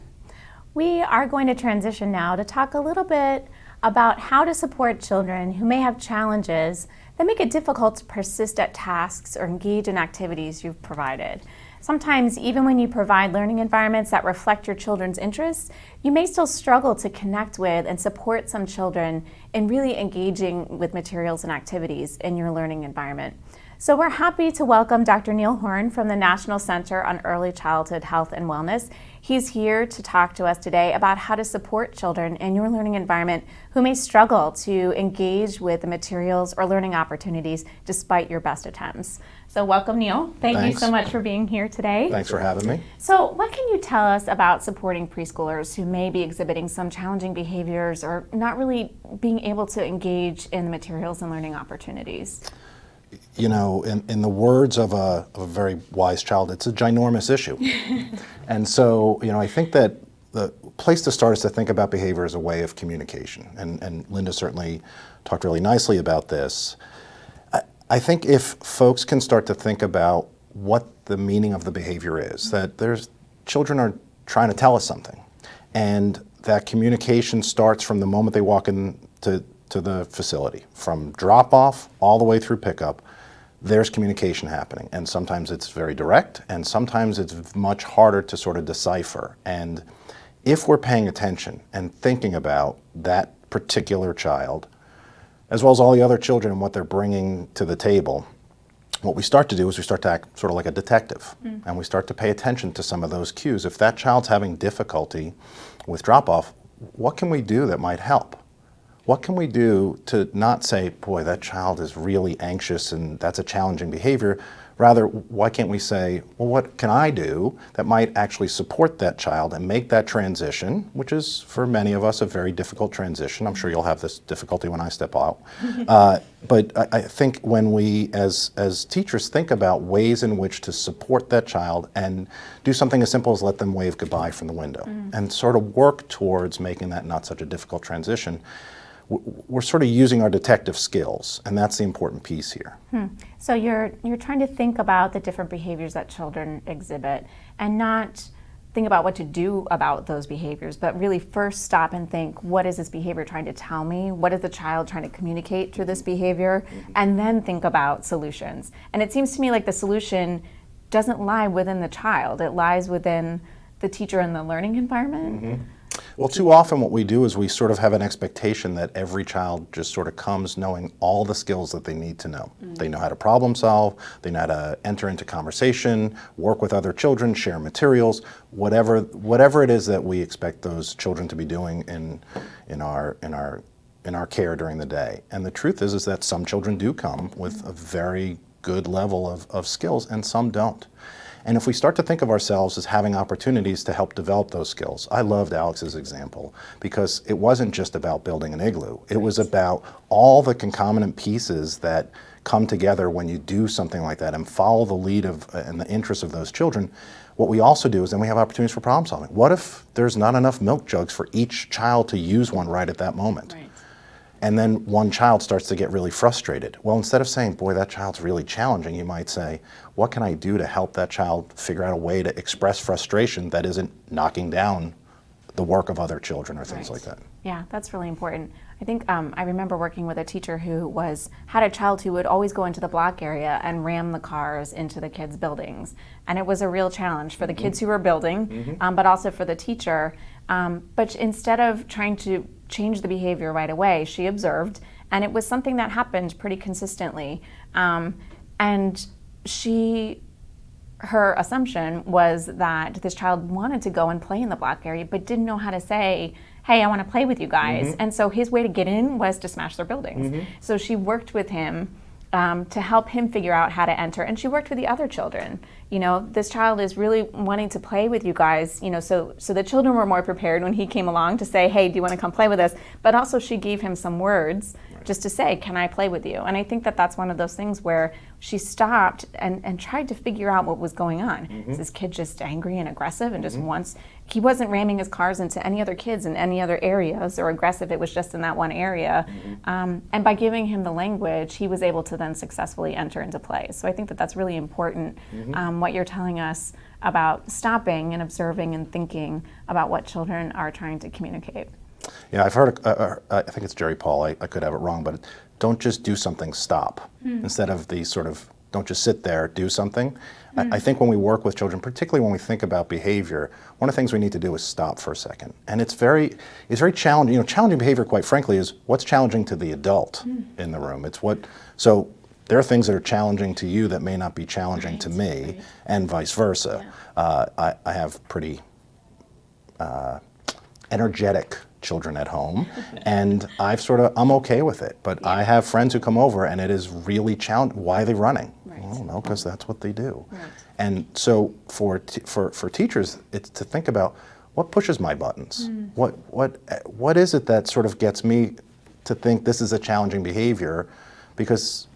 We are going to transition now to talk a little bit about how to support children who may have challenges that make it difficult to persist at tasks or engage in activities you've provided. Sometimes, even when you provide learning environments that reflect your children's interests, you may still struggle to connect with and support some children in really engaging with materials and activities in your learning environment. So we're happy to welcome Dr. Neil Horn from the National Center on Early Childhood Health and Wellness. He's here to talk to us today about how to support children in your learning environment who may struggle to engage with the materials or learning opportunities despite your best attempts. So welcome, Neil. Thank you so much for being here today. Thanks for having me. So what can you tell us about supporting preschoolers who may be exhibiting some challenging behaviors or not really being able to engage in the materials and learning opportunities? You know, in the words of a very wise child, it's a ginormous issue. And so, you know, I think that the place to start is to think about behavior as a way of communication. And Linda certainly talked really nicely about this. I think if folks can start to think about what the meaning of the behavior is, that children are trying to tell us something. And that communication starts from the moment they walk into the facility. From drop-off all the way through pickup, there's communication happening. And sometimes it's very direct, and sometimes it's much harder to sort of decipher. And if we're paying attention and thinking about that particular child, as well as all the other children and what they're bringing to the table, what we start to do is we start to act sort of like a detective, and we start to pay attention to some of those cues. If that child's having difficulty with drop-off, what can we do that might help? What can we do to not say, boy, that child is really anxious and that's a challenging behavior? Rather, why can't we say, well, what can I do that might actually support that child and make that transition, which is for many of us a very difficult transition. I'm sure you'll have this difficulty when I step out. But I think when we, as teachers, think about ways in which to support that child and do something as simple as let them wave goodbye from the window and sort of work towards making that not such a difficult transition, we're sort of using our detective skills, and that's the important piece here. So you're trying to think about the different behaviors that children exhibit and not think about what to do about those behaviors, but really first stop and think, what is this behavior trying to tell me? What is the child trying to communicate through this behavior? And then think about solutions. And it seems to me like the solution doesn't lie within the child. It lies within the teacher and the learning environment. Well, too often what we do is we sort of have an expectation that every child just sort of comes knowing all the skills that they need to know. They know how to problem solve, they know how to enter into conversation, work with other children, share materials, whatever it is that we expect those children to be doing in our care during the day. And the truth is that some children do come with a very good level of skills and some don't. And if we start to think of ourselves as having opportunities to help develop those skills, I loved Alex's example because it wasn't just about building an igloo. It was about all the concomitant pieces that come together when you do something like that and follow the lead of and the interests of those children. What we also do is then we have opportunities for problem solving. What if there's not enough milk jugs for each child to use one right at that moment? Right. And then one child starts to get really frustrated. Well, instead of saying, boy, that child's really challenging, you might say, what can I do to help that child figure out a way to express frustration that isn't knocking down the work of other children or things like that. Yeah, that's really important. I think I remember working with a teacher who had a child who would always go into the block area and ram the cars into the kids' buildings. And it was a real challenge for the kids who were building, but also for the teacher. But instead of trying to change the behavior right away, she observed, and it was something that happened pretty consistently. And her assumption was that this child wanted to go and play in the block area, but didn't know how to say, hey, I want to play with you guys. And so his way to get in was to smash their buildings. So she worked with him to help him figure out how to enter. And she worked with the other children. You know, this child is really wanting to play with you guys, you know, so the children were more prepared when he came along to say, hey, do you want to come play with us? But also she gave him some words just to say, can I play with you? And I think that that's one of those things where she stopped and tried to figure out what was going on. Is this kid just angry and aggressive and just wants, he wasn't ramming his cars into any other kids in any other areas or aggressive, it was just in that one area. And by giving him the language, he was able to then successfully enter into play. So I think that that's really important, what you're telling us about stopping and observing and thinking about what children are trying to communicate. Yeah, I've heard, I think it's Jerry Paul, I could have it wrong, but don't just do something, stop. Instead of the sort of, don't just sit there, do something. I think when we work with children, particularly when we think about behavior, one of the things we need to do is stop for a second. And it's very challenging. You know, challenging behavior, quite frankly, is what's challenging to the adult in the room. So there are things that are challenging to you that may not be challenging to me, and vice versa. I have pretty energetic children at home, and I'm okay with it. But I have friends who come over, and it is really challenging. Why are they running? Well, no, because that's what they do. And so for teachers, it's to think about what pushes my buttons. What is it that sort of gets me to think this is a challenging behavior? Because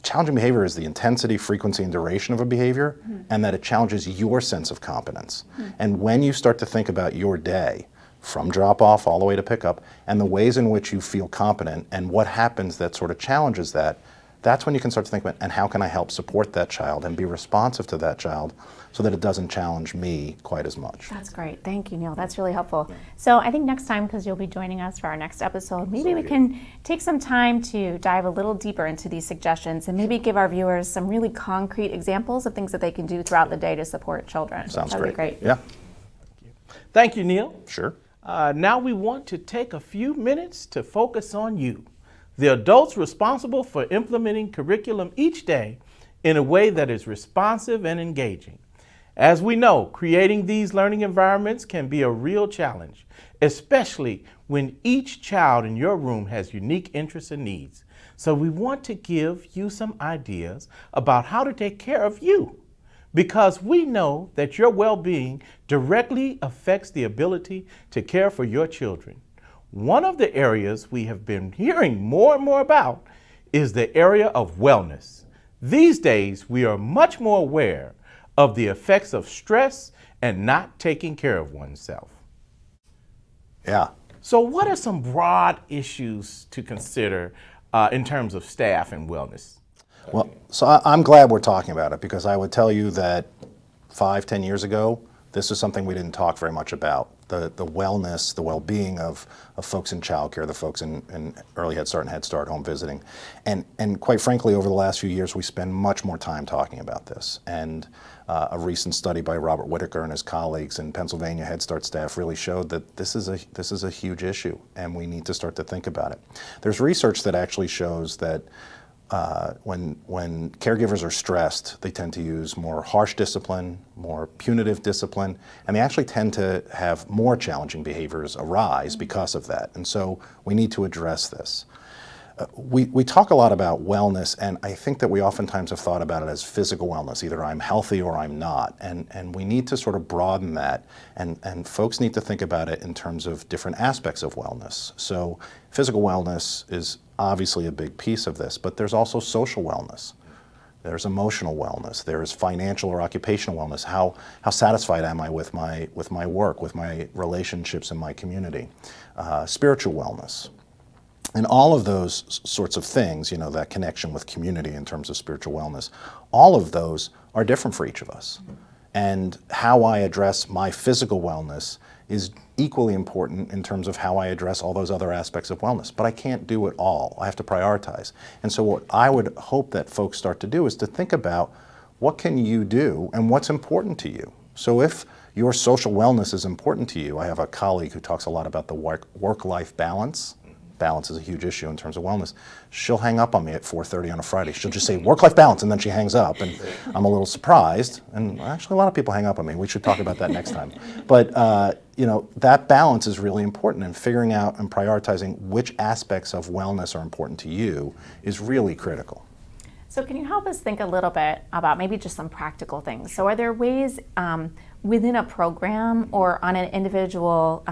challenging behavior is the intensity, frequency, and duration of a behavior, and that it challenges your sense of competence. And when you start to think about your day, from drop-off all the way to pickup, and the ways in which you feel competent and what happens that sort of challenges that, that's when you can start to think about, and how can I help support that child and be responsive to that child so that it doesn't challenge me quite as much. That's great. Thank you, Neil. That's really helpful. So I think next time, because you'll be joining us for our next episode, maybe we can take some time to dive a little deeper into these suggestions and maybe give our viewers some really concrete examples of things that they can do throughout the day to support children. Sounds That'd be great. Yeah. Thank you, Neil. Sure. Now we want to take a few minutes to focus on you, the adults responsible for implementing curriculum each day in a way that is responsive and engaging. As we know, creating these learning environments can be a real challenge, especially when each child in your room has unique interests and needs. So we want to give you some ideas about how to take care of you, because we know that your well-being directly affects the ability to care for your children. One of the areas we have been hearing more and more about is the area of wellness. These days, we are much more aware of the effects of stress and not taking care of oneself. Yeah. So what are some broad issues to consider in terms of staff and wellness? Well, so I'm glad we're talking about it, because I would tell you that 5-10 years ago, this is something we didn't talk very much about. The wellness, the well-being of folks in childcare, the folks in early Head Start and Head Start home visiting. And quite frankly, over the last few years, we spend much more time talking about this. And a recent study by Robert Whitaker and his colleagues in Pennsylvania Head Start staff really showed that this is a huge issue, and we need to start to think about it. There's research that actually shows that when caregivers are stressed, they tend to use more harsh discipline, more punitive discipline, and they actually tend to have more challenging behaviors arise because of that. And so we need to address this. We talk a lot about wellness, and I think that we oftentimes have thought about it as physical wellness. Either I'm healthy or I'm not. And we need to sort of broaden that, and folks need to think about it in terms of different aspects of wellness. So physical wellness is obviously a big piece of this, but there's also social wellness. There's emotional wellness. There's financial or occupational wellness. How satisfied am I with my work, with my relationships in my community? Spiritual wellness. And all of those sorts of things, you know, that connection with community in terms of spiritual wellness, all of those are different for each of us. And how I address my physical wellness is equally important in terms of how I address all those other aspects of wellness. But I can't do it all. I have to prioritize. And so what I would hope that folks start to do is to think about what can you do and what's important to you. So if your social wellness is important to you, I have a colleague who talks a lot about the work-life balance. Balance is a huge issue in terms of wellness. She'll hang up on me at 4:30 on a Friday. She'll just say work-life balance, and then she hangs up, and I'm a little surprised. And actually, a lot of people hang up on me. We should talk about that next time. But you know, that balance is really important, and figuring out and prioritizing which aspects of wellness are important to you is really critical. So can you help us think a little bit about maybe just some practical things? So are there ways within a program or on an individual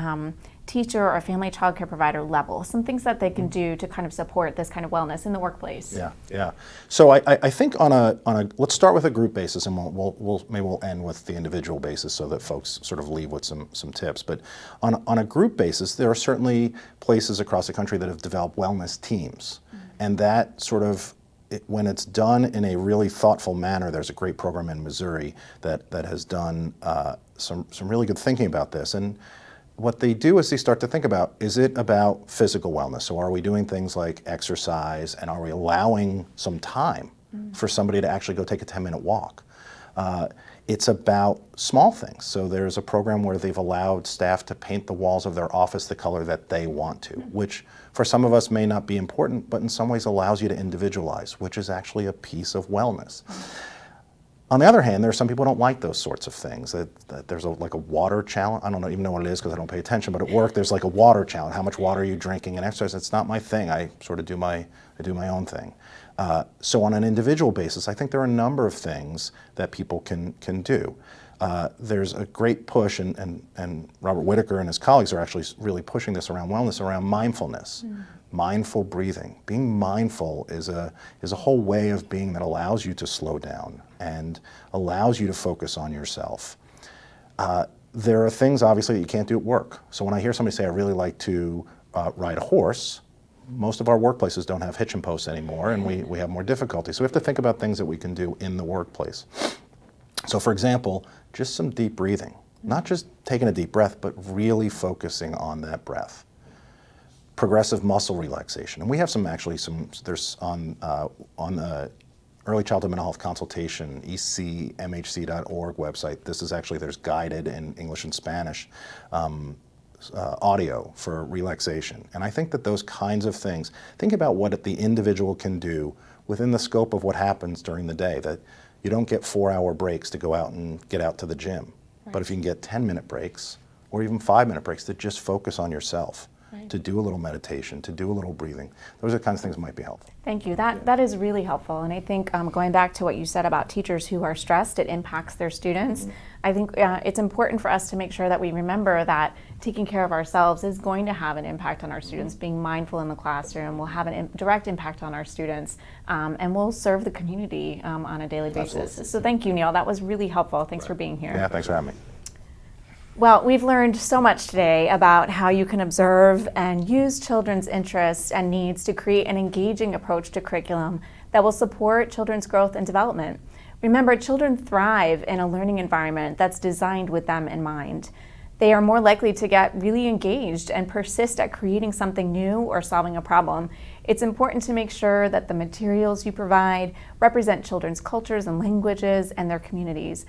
teacher or family child care provider level, some things that they can do to kind of support this kind of wellness in the workplace? Yeah. So I think on a let's start with a group basis, and maybe we'll end with the individual basis so that folks sort of leave with some tips. But on a group basis, there are certainly places across the country that have developed wellness teams, and that sort of when it's done in a really thoughtful manner. There's a great program in Missouri that has done some really good thinking about this. And what they do is they start to think about, is it about physical wellness? So are we doing things like exercise, and are we allowing some time for somebody to actually go take a 10-minute walk? It's about small things. So there's a program where they've allowed staff to paint the walls of their office the color that they want to, which for some of us may not be important, but in some ways allows you to individualize, which is actually a piece of wellness. On the other hand, there are some people who don't like those sorts of things. That there's like a water challenge. I don't even know what it is because I don't pay attention. But at work, there's like a water challenge. How much water are you drinking and exercise? It's not my thing. I sort of do my own thing. So on an individual basis, I think there are a number of things that people can do. There's a great push, and Robert Whitaker and his colleagues are actually really pushing this around wellness, around mindfulness. Mindful breathing. Being mindful is a whole way of being that allows you to slow down and allows you to focus on yourself. There are things, obviously, that you can't do at work. So when I hear somebody say, I really like to ride a horse, most of our workplaces don't have hitching posts anymore, and we have more difficulty. So we have to think about things that we can do in the workplace. So for example, just some deep breathing. Not just taking a deep breath, but really focusing on that breath. Progressive muscle relaxation, and we have there's on the Early Childhood Mental Health Consultation, ecmhc.org website. There's guided in English and Spanish audio for relaxation. And I think that those kinds of things, think about what the individual can do within the scope of what happens during the day, that you don't get 4-hour breaks to go out and get out to the gym. Right. But if you can get 10-minute breaks or even 5-minute breaks to just focus on yourself, to do a little meditation, to do a little breathing. Those are the kinds of things that might be helpful. Thank you. That is really helpful. And I think going back to what you said about teachers who are stressed, it impacts their students. I think it's important for us to make sure that we remember that taking care of ourselves is going to have an impact on our students. Being mindful in the classroom will have a direct impact on our students, and will serve the community on a daily basis. Absolutely. So thank you, Neil. That was really helpful. Thanks for being here. Yeah, thanks for having me. Well, we've learned so much today about how you can observe and use children's interests and needs to create an engaging approach to curriculum that will support children's growth and development. Remember, children thrive in a learning environment that's designed with them in mind. They are more likely to get really engaged and persist at creating something new or solving a problem. It's important to make sure that the materials you provide represent children's cultures and languages and their communities.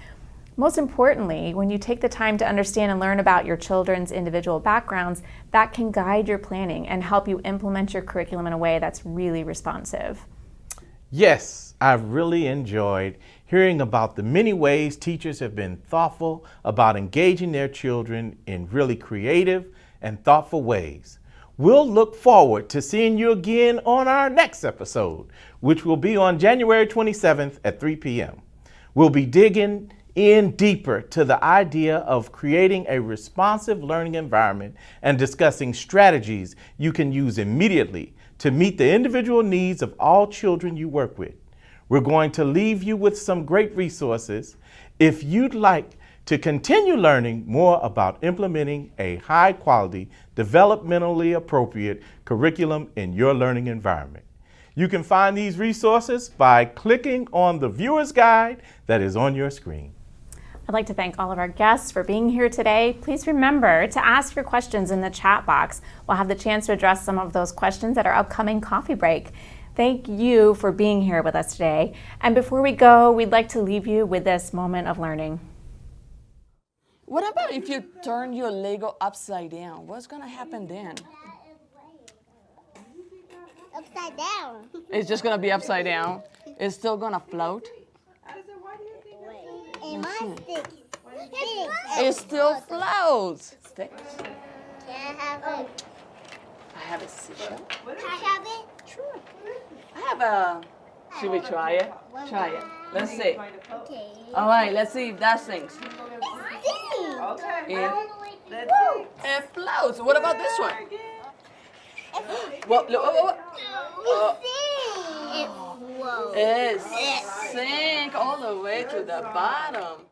Most importantly, when you take the time to understand and learn about your children's individual backgrounds, that can guide your planning and help you implement your curriculum in a way that's really responsive. Yes, I've really enjoyed hearing about the many ways teachers have been thoughtful about engaging their children in really creative and thoughtful ways. We'll look forward to seeing you again on our next episode, which will be on January 27th at 3 p.m. We'll be digging in deeper to the idea of creating a responsive learning environment and discussing strategies you can use immediately to meet the individual needs of all children you work with. We're going to leave you with some great resources. If you'd like to continue learning more about implementing a high-quality, developmentally appropriate curriculum in your learning environment, you can find these resources by clicking on the viewer's guide that is on your screen. I'd like to thank all of our guests for being here today. Please remember to ask your questions in the chat box. We'll have the chance to address some of those questions at our upcoming coffee break. Thank you for being here with us today. And before we go, we'd like to leave you with this moment of learning. What about if you turn your Lego upside down? What's gonna happen then? Upside down. It's just gonna be upside down. It's still gonna float. And my stick. It still floats. Sticks. Can I have it? I have a seashell. Can I have it? Sure. I have a. Should we try it? Try it. Let's see. Okay. All right. Let's see if that sinks. It It floats. What about this one? What? Look. It floats. It sank all the way to the bottom.